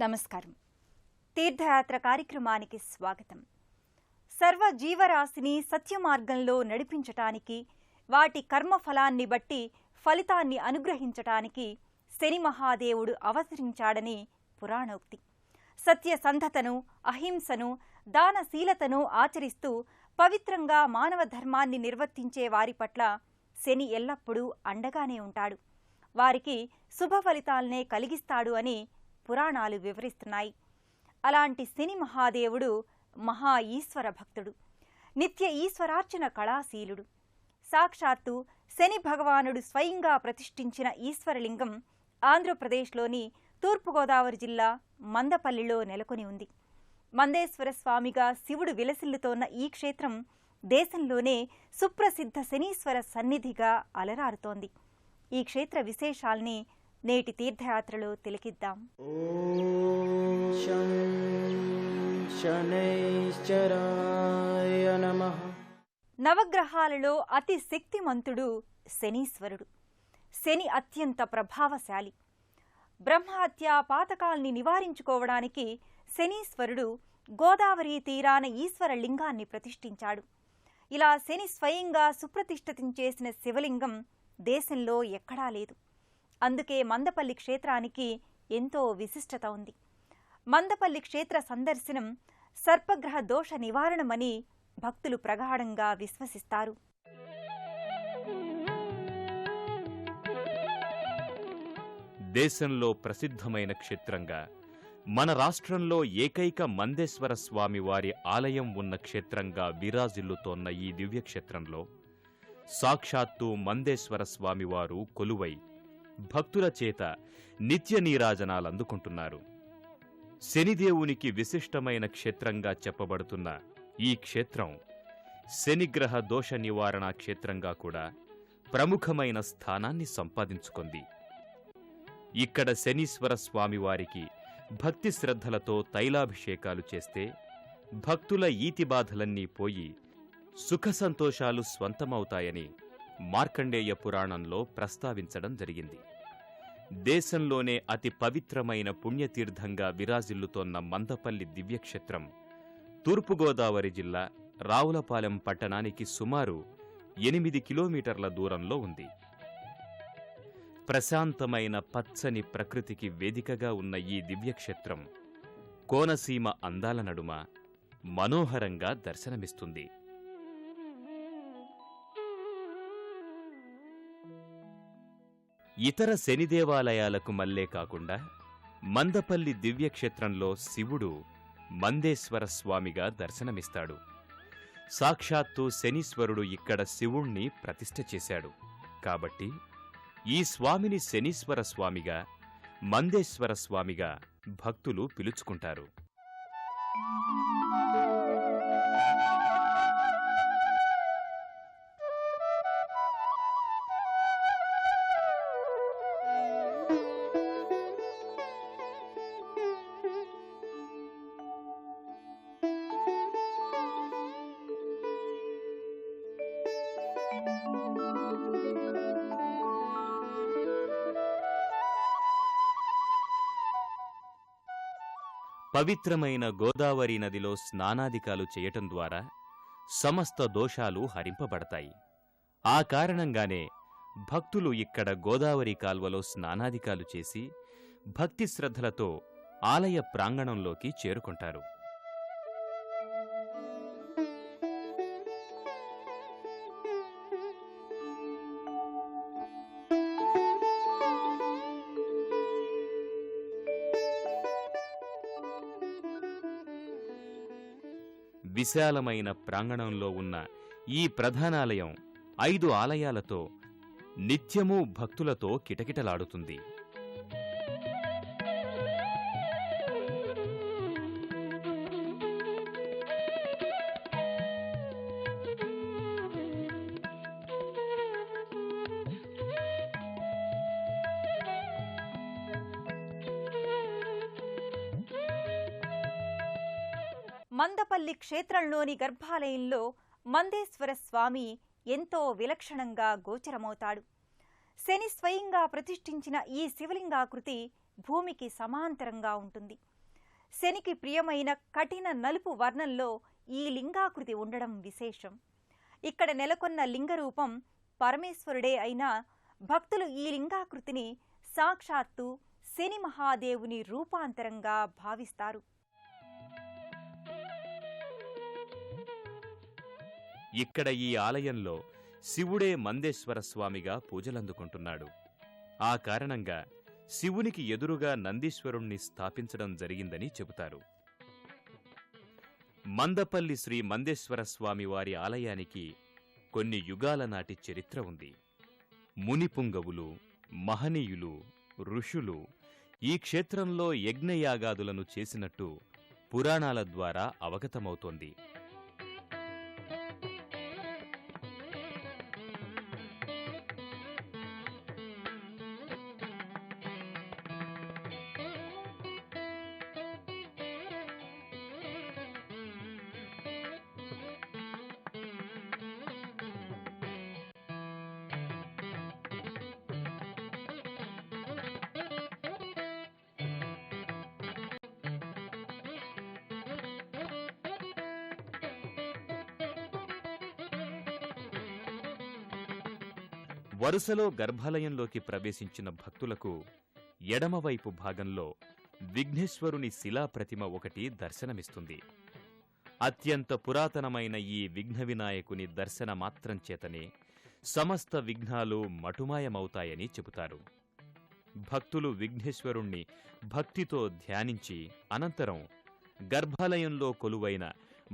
నమస్కారం. తీర్థయాత్ర కార్యక్రమానికి స్వాగతం. సర్వ జీవరాశిని సత్య మార్గంలో నడిపించటానికి, వాటి కర్మఫలాన్ని బట్టి ఫలితాన్ని అనుగ్రహించటానికి శని మహాదేవుడు అవతరించాడని పురాణోక్తి. సత్యసంధతను, అహింసను, దానశీలతను ఆచరిస్తూ పవిత్రంగా మానవ ధర్మాన్ని నిర్వర్తించే వారి పట్ల శని ఎల్లప్పుడూ అండగానే ఉంటాడు. వారికి శుభ ఫలితాలనే కలిగిస్తాడు అని పురాణాలు వివరిస్తున్నాయి. అలాంటి శని మహాదేవుడు మహా ఈశ్వర భక్తుడు, నిత్య ఈశ్వరార్చన కళాశీలుడు. సాక్షాత్తు శని భగవానుడు స్వయంగా ప్రతిష్ఠించిన ఈశ్వరలింగం ఆంధ్రప్రదేశ్లోని తూర్పుగోదావరి జిల్లా మందపల్లిలో నెలకొని ఉంది. మందేశ్వర స్వామిగా శివుడు విలసిల్లుతోన్న ఈ క్షేత్రం దేశంలోనే సుప్రసిద్ధ శనీశ్వర సన్నిధిగా అలరారుతోంది. ఈ క్షేత్ర విశేషాల్ని నేటి తీర్థయాత్రలో తిలకిద్దాం. నవగ్రహాలలో అతి శక్తిమంతుడు శనీశ్వరుడు. శని అత్యంత ప్రభావశాలి. బ్రహ్మహత్య పాతకాల్ని నివారించుకోవడానికి శనీశ్వరుడు గోదావరి తీరాన ఈశ్వర లింగాన్ని ప్రతిష్ఠించాడు. ఇలా శని స్వయంగా సుప్రతిష్ఠితం చేసిన శివలింగం దేశంలో ఎక్కడా లేదు. అందుకే మందపల్లి క్షేత్రానికి ఎంతో విశిష్టత ఉంది. మందపల్లి క్షేత్ర సందర్శనం సర్పగ్రహ దోష నివారణమని భక్తులు ప్రగాఢంగా విశ్వసిస్తారు. దేశంలో ప్రసిద్ధమైన క్షేత్రంగా, మన రాష్ట్రంలో ఏకైక మందేశ్వర స్వామి వారి ఆలయం ఉన్న క్షేత్రంగా విరాజిల్లుతోన్న ఈ దివ్యక్షేత్రంలో సాక్షాత్తు మందేశ్వర స్వామివారు కొలువై భక్తుల చేత నిత్య నీరాజనాలందుకుంటున్నారు. శనిదేవునికి విశిష్టమైన క్షేత్రంగా చెప్పబడుతున్న ఈ క్షేత్రం శనిగ్రహ దోష నివారణ క్షేత్రంగా కూడా ప్రముఖమైన స్థానాన్ని సంపాదించుకుంది. ఇక్కడ శనీశ్వర స్వామివారికి భక్తి శ్రద్ధలతో తైలాభిషేకాలు చేస్తే భక్తుల ఈతిబాధలన్నీ పోయి సుఖ సంతోషాలు స్వంతమవుతాయని మార్కండేయ పురాణంలో ప్రస్తావించడం జరిగింది. దేశంలోనే అతి పవిత్రమైన పుణ్యతీర్థంగా విరాజిల్లుతోన్న మందపల్లి దివ్యక్షేత్రం తూర్పుగోదావరి జిల్లా రావులపాలెం పట్టణానికి సుమారు 8 కిలోమీటర్ల దూరంలో ఉంది. ప్రశాంతమైన పచ్చని ప్రకృతికి వేదికగా ఉన్న ఈ దివ్యక్షేత్రం కోనసీమ అందాల నడుమ మనోహరంగా దర్శనమిస్తుంది. ఇతర శని దేవాలయాలకు మల్లే కాకుండా మందపల్లి దివ్యక్షేత్రంలో శివుడు మందేశ్వర స్వామిగా దర్శనమిస్తాడు. సాక్షాత్తు శనీశ్వరుడు ఇక్కడ శివుణ్ణి ప్రతిష్ఠ చేశాడు. కాబట్టి ఈ స్వామిని శనీశ్వర స్వామిగా, మందేశ్వర స్వామిగా భక్తులు పిలుచుకుంటారు. పవిత్రమైన గోదావరి నదిలో స్నానాదికాలు చేయటం ద్వారా సమస్త దోషాలు హరింపబడతాయి. ఆ కారణంగానే భక్తులు ఇక్కడ గోదావరి కాల్వలో స్నానాదికాలు చేసి భక్తి శ్రద్ధలతో ఆలయ ప్రాంగణంలోకి చేరుకుంటారు. విశాలమైన ప్రాంగణంలో ఉన్న ఈ ప్రధానాలయం 5 ఆలయాలతో నిత్యమూ భక్తులతో కిటకిటలాడుతుంది. మందపల్లి క్షేత్రంలోని గర్భాలయంలో మందేశ్వర స్వామి ఎంతో విలక్షణంగా గోచరమవుతాడు. శని స్వయంగా ప్రతిష్ఠించిన ఈ శివలింగాకృతి భూమికి సమాంతరంగా ఉంటుంది. శనికి ప్రియమైన కఠిన నలుపు వర్ణంలో ఈ లింగాకృతి ఉండడం విశేషం. ఇక్కడ నెలకొన్న లింగరూపం పరమేశ్వరుడే అయినా భక్తులు ఈ లింగాకృతిని సాక్షాత్తు శని మహాదేవుని రూపాంతరంగా భావిస్తారు. ఇక్కడ ఈ ఆలయంలో శివుడే మందేశ్వర స్వామిగా పూజలందుకుంటున్నాడు. ఆ కారణంగా శివునికి ఎదురుగా నందీశ్వరుణ్ణి స్థాపించడం జరిగిందని చెబుతారు. మందపల్లి శ్రీ మందేశ్వర స్వామి వారి ఆలయానికి కొన్ని యుగాల నాటి చరిత్ర ఉంది. మునిపుంగవులు, మహనీయులు, ఋషులు ఈ క్షేత్రంలో యజ్ఞయాగాదులను చేసినట్టు పురాణాల ద్వారా అవగతమవుతోంది. వరుసలో గర్భాలయంలోకి ప్రవేశించిన భక్తులకు ఎడమవైపు భాగంలో విఘ్నేశ్వరుని శిలాప్రతిమ ఒకటి దర్శనమిస్తుంది. అత్యంత పురాతనమైన ఈ విఘ్నవినాయకుని దర్శన మాత్రం చేతనే సమస్త విఘ్నాలు మటుమాయమవుతాయని చెబుతారు. భక్తులు విఘ్నేశ్వరుణ్ణి భక్తితో ధ్యానించి అనంతరం గర్భాలయంలో కొలువైన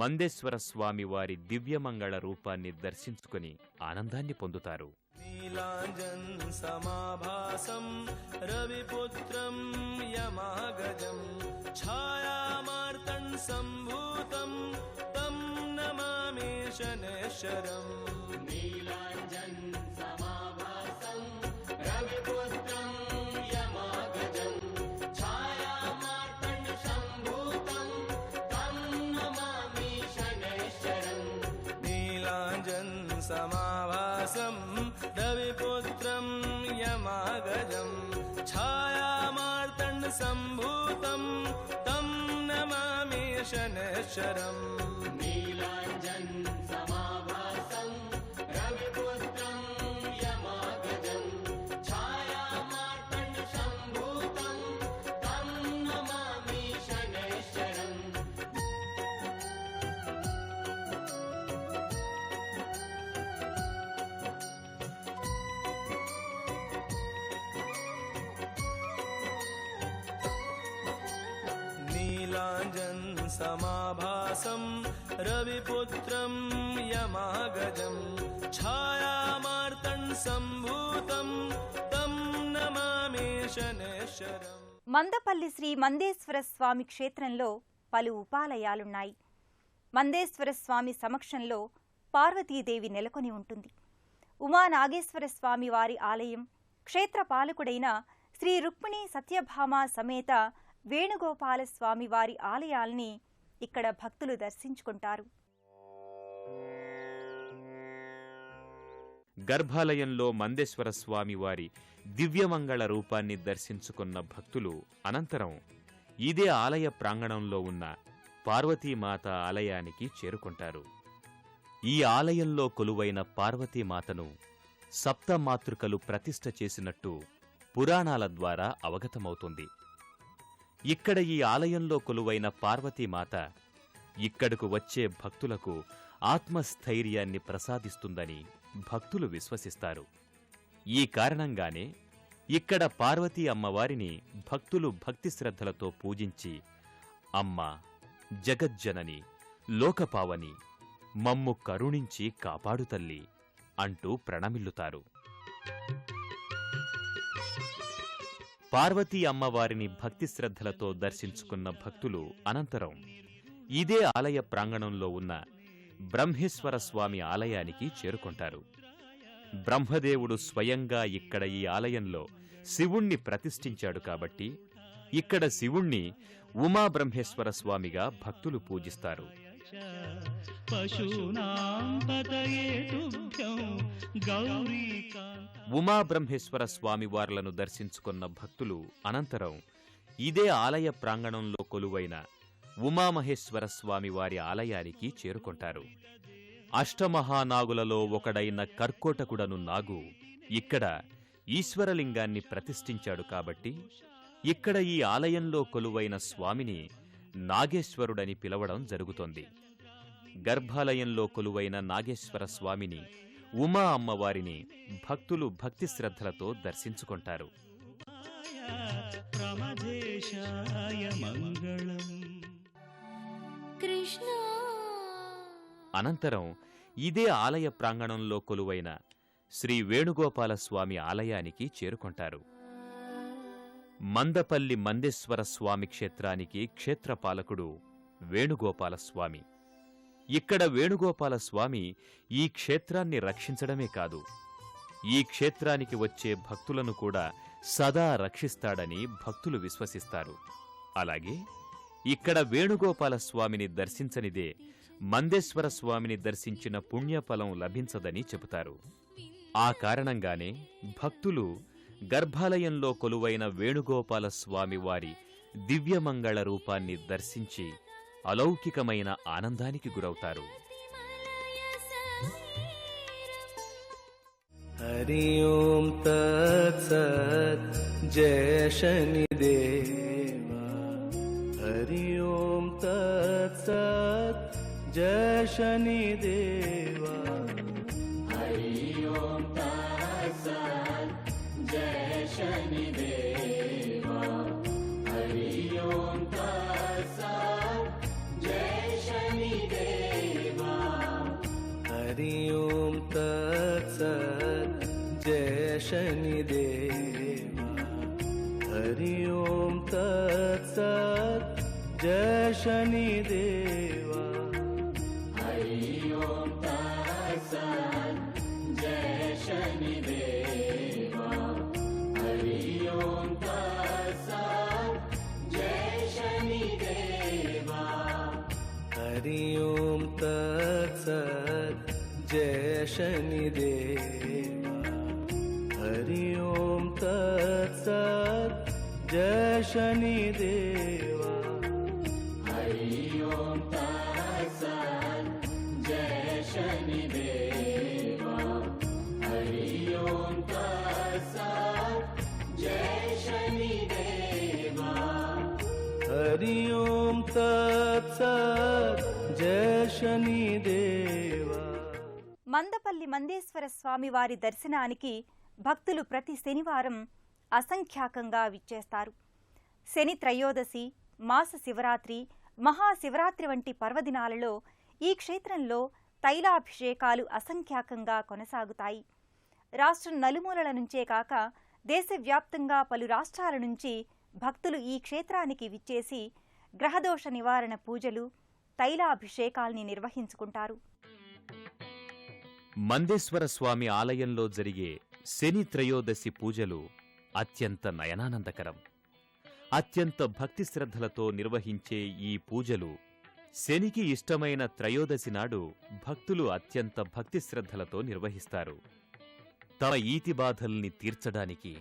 మందేశ్వర స్వామి వారి దివ్యమంగళ రూపాన్ని దర్శించుకుని ఆనందాన్ని పొందుతారు. నీలాంజన్ సమాభాసం రవిపుత్రం యమాగజం ఛాయామార్తన్ సంభూతం తం నమామి శనేశ్వరం. నీలాంజన్ సమాభాసం రవిపుత్రం యమాగజం ఛాయామార్తన్ సంభూతం తం నమామి శనేశ్వరం. నీలాంజన్ సమాభాసం రవిపుత్రం యమాగజం ఛాయామార్తన్ సంభూతం తం నమామి శనేశ్వరం. నీలాంజన్ సమాభాసం రవిపుత్రం యమాగజం ఛాయామార్తన్ సంభూతం తం నమామి శనేశ్వరం. నీలాంజన్ సమాభాసం రవిపుత్రం యమాగజం ఛాయామార్తన్ సంభూతం తం నమామి శనేశ్వరం. మందపల్లి శ్రీ మందేశ్వర స్వామి క్షేత్రంలో పలు ఉపాలయాలున్నాయి. మందేశ్వర స్వామి సమక్షంలో పార్వతీదేవి నెలకొని ఉంటుంది. ఉమానాగేశ్వర స్వామి వారి ఆలయం, క్షేత్రపాలకుడైన శ్రీ రుక్మిణీ సత్యభామ సమేత వేణుగోపాల స్వామి వారి ఆలయాల్ని ఇక్కడ భక్తులు దర్శించుకుంటారు. గర్భాలయంలో మందేశ్వర స్వామి వారి దివ్యమంగళ రూపాన్ని దర్శించుకున్న భక్తులు అనంతరం ఇదే ఆలయ ప్రాంగణంలో ఉన్న పార్వతీమాత ఆలయానికి చేరుకుంటారు. ఈ ఆలయంలో కొలువైన పార్వతీమాతను సప్తమాతృకలు ప్రతిష్ఠ చేసినట్టు పురాణాల ద్వారా అవగతమవుతుంది. ఇక్కడ ఈ ఆలయంలో కొలువైన పార్వతీమాత ఇక్కడకు వచ్చే భక్తులకు ఆత్మస్థైర్యాన్ని ప్రసాదిస్తుందని భక్తులు విశ్వసిస్తారు. ఈ కారణంగానే ఇక్కడ పార్వతీ అమ్మవారిని భక్తులు భక్తి శ్రద్ధలతో పూజించి అమ్మ, జగజ్జనని, లోకపావని, మమ్ము కరుణించి కాపాడు తల్లి అంటూ ప్రణమిల్లుతారు. పార్వతీ అమ్మవారిని భక్తి శ్రద్ధలతో దర్శించుకున్న భక్తులు అనంతరం ఇదే ఆలయ ప్రాంగణంలో ఉన్న బ్రహ్మేశ్వర స్వామి ఆలయానికి చేరుకుంటారు. బ్రహ్మదేవుడు స్వయంగా ఇక్కడ ఈ ఆలయంలో శివుణ్ణి ప్రతిష్ఠించాడు కాబట్టి ఇక్కడ శివుణ్ణి ఉమాబ్రహ్మేశ్వర స్వామిగా భక్తులు పూజిస్తారు. ఉమాబ్రహ్మేశ్వర స్వామి వార్లను దర్శించుకున్న భక్తులు అనంతరం ఇదే ఆలయ ప్రాంగణంలో కొలువైన ఉమామహేశ్వర స్వామి వారి ఆలయానికి చేరుకుంటారు. అష్టమహానాగులలో ఒకడైన కర్కోటకుడను నాగు ఇక్కడ ఈశ్వరలింగాన్ని ప్రతిష్ఠించాడు కాబట్టి ఇక్కడ ఈ ఆలయంలో కొలువైన స్వామిని నాగేశ్వరుడని పిలవడం జరుగుతోంది. గర్భాలయంలో కొలువైన నాగేశ్వర స్వామిని, ఉమా అమ్మవారిని భక్తులు భక్తి శ్రద్ధలతో దర్శించుకుంటారు. అనంతరం ఇదే ఆలయ ప్రాంగణంలో కొలువైన శ్రీ వేణుగోపాలస్వామి ఆలయానికి చేరుకుంటారు. మందపల్లి మందేశ్వర స్వామి క్షేత్రానికి క్షేత్రపాలకుడు వేణుగోపాలస్వామి. ఇక్కడ వేణుగోపాలస్వామి ఈ క్షేత్రాన్ని రక్షించడమే కాదు, ఈ క్షేత్రానికి వచ్చే భక్తులను కూడా సదా రక్షిస్తాడని భక్తులు విశ్వసిస్తారు. అలాగే ఇక్కడ వేణుగోపాలస్వామిని దర్శించనిదే మందేశ్వర స్వామిని దర్శించిన పుణ్యఫలం లభించదని చెబుతారు. ఆ కారణంగానే భక్తులు గర్భాలయంలో కొలువైన వేణుగోపాలస్వామి వారి దివ్యమంగళ రూపాన్ని దర్శించి అలౌకికమైన ఆనందానికి గురవుతారు. हरि ओम तत्सत् जय शनिदेवा। हरि ओम तत्सत् जय शनिदेवा। हरि ओम तत्सत् जय शनिदेवा। हरि ओम तत्सत् जय शनिदेवा। हरि ओम तत्सत् जय शनिदेवा। हरि ओम तत्सत् जय शनिदेवा। हरि ओम तत्सत् जय शनिदेवा। हरि ओम तत्सत् जय शनिदेवा। हरि ओम तत्सत् जय शनिदेवा। हरि ओम तत्सत् जय शनिदेवा। हरि ओम तत्सत् जय शनिदेवा। हरि ओम तत्सत् जय शनिदेवा। हरि ओम तत्सत् जय शनिदेवा। మందపల్లి మందేశ్వర స్వామి వారి దర్శనానికి భక్తులు ప్రతి శనివారం అసంఖ్యాకంగా విచ్చేస్తారు. శని త్రయోదశి, మాస శివరాత్రి, మహాశివరాత్రి వంటి పర్వదినాలలో ఈ క్షేత్రంలో తైలాభిషేకాలు అసంఖ్యాకంగా కొనసాగుతాయి. రాష్ట్రం నలుమూలల నుంచే కాక దేశవ్యాప్తంగా పలు రాష్ట్రాల నుంచి భక్తులు ఈ క్షేత్రానికి విచ్చేసి గ్రహదోష నివారణ పూజలు, తైలాభిషేకాల్ని నిర్వహించుకుంటారు. మందేశ్వర స్వామి ఆలయంలో జరిగే శని త్రయోదశి పూజలు అత్యంత నయనానందకరం. అత్యంత భక్తి శ్రద్ధలతో నిర్వహించే ఈ పూజలు శనికి ఇష్టమైన త్రయోదశి నాడు భక్తులు అత్యంత భక్తి శ్రద్ధలతో నిర్వహిస్తారు. తమ ఈతి బాధల్ని తీర్చడానికి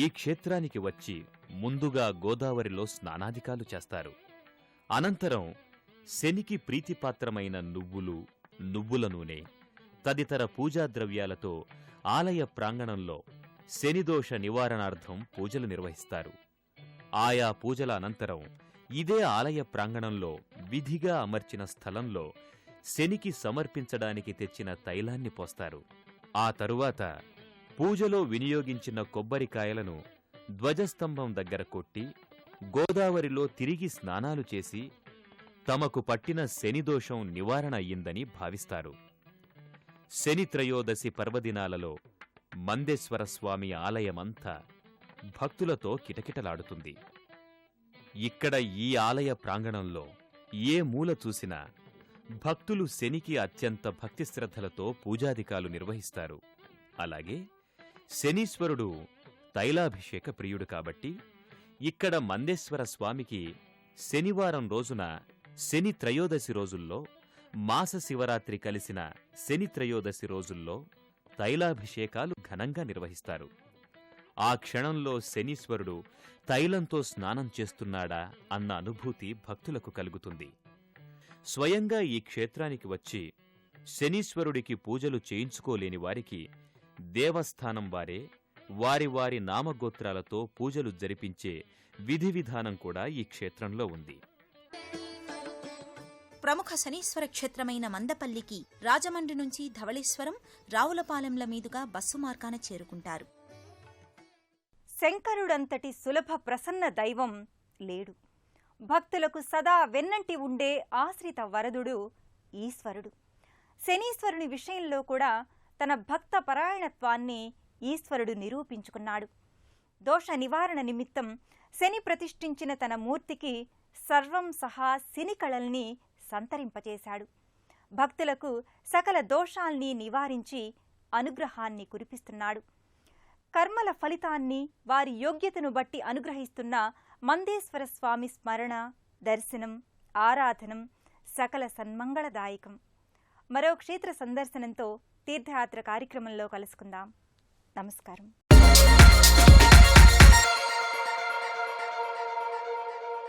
ఈ క్షేత్రానికి వచ్చి ముందుగా గోదావరిలో స్నానాదికాలు చేస్తారు. అనంతరం శనికి ప్రీతిపాత్రమైన నువ్వులు, నువ్వుల నూనె తదితర పూజా ద్రవ్యాలతో ఆలయ ప్రాంగణంలో శనిదోష నివారణార్థం పూజలు నిర్వహిస్తారు. ఆయా పూజల అనంతరం ఇదే ఆలయ ప్రాంగణంలో విధిగా అమర్చిన స్థలంలో శనికి సమర్పించడానికి తెచ్చిన తైలాన్ని పోస్తారు. ఆ తరువాత పూజలో వినియోగించిన కొబ్బరికాయలను ధ్వజస్తంభం దగ్గర కొట్టి గోదావరిలో తిరిగి స్నానాలు చేసి తమకు పట్టిన శనిదోషం నివారణ అయ్యిందని భావిస్తారు. శని త్రయోదశి పర్వదినాలలో మందేశ్వర స్వామి ఆలయమంతా భక్తులతో కిటకిటలాడుతుంది. ఇక్కడ ఈ ఆలయ ప్రాంగణంలో ఏ మూల చూసినా భక్తులు శనికి అత్యంత భక్తి శ్రద్ధలతో పూజాదికాలు నిర్వహిస్తారు. అలాగే శనీశ్వరుడు తైలాభిషేక ప్రియుడు కాబట్టి ఇక్కడ మందేశ్వర స్వామికి శనివారం రోజున శని త్రయోదశి రోజుల్లో, మాస శివరాత్రి కలిసిన శని త్రయోదశి రోజుల్లో తైలాభిషేకాలు ఘనంగా నిర్వహిస్తారు. ఆ క్షణంలో శనీశ్వరుడు తైలంతో స్నానం చేస్తున్నాడా అన్న అనుభూతి భక్తులకు కలుగుతుంది. స్వయంగా ఈ క్షేత్రానికి వచ్చి శనీశ్వరుడికి పూజలు చేయించుకోలేని వారికి దేవస్థానం వారే వారి వారి నామగోత్రాలతో పూజలు జరిపించే విధి విధానం కూడా ఈ క్షేత్రంలో ఉంది. ప్రముఖ శనీశ్వర క్షేత్రమైన మందపల్లికి రాజమండ్రి నుంచి ధవళేశ్వరం, రావులపాలెంల మీదుగా బస్సు మార్గాన చేరుకుంటారు. శంకరుడంతటి సులభ ప్రసన్న దైవం లేడు. భక్తులకు సదా వెన్నంటి ఉండే ఆశ్రిత వరదుడు ఈశ్వరుడు. శనీశ్వరుని విషయంలో కూడా తన భక్త పరాయణత్వాన్ని ఈశ్వరుడు నిరూపించుకున్నాడు. దోష నివారణ నిమిత్తం శని ప్రతిష్ఠించిన తన మూర్తికి సర్వం సహా శని కళల్ని సంతరింపచేశాడు. భక్తులకు సకల దోషాల్ని నివారించి అనుగ్రహాన్ని కురిపిస్తున్నాడు. కర్మల ఫలితాన్ని వారి యోగ్యతను బట్టి అనుగ్రహిస్తున్న మందేశ్వర స్వామి స్మరణ, దర్శనం, ఆరాధనం సకల సన్మంగళదాయకం. మరో క్షేత్ర సందర్శనంతో తీర్థయాత్ర కార్యక్రమంలో కలుసుకుందాం. నమస్కారం.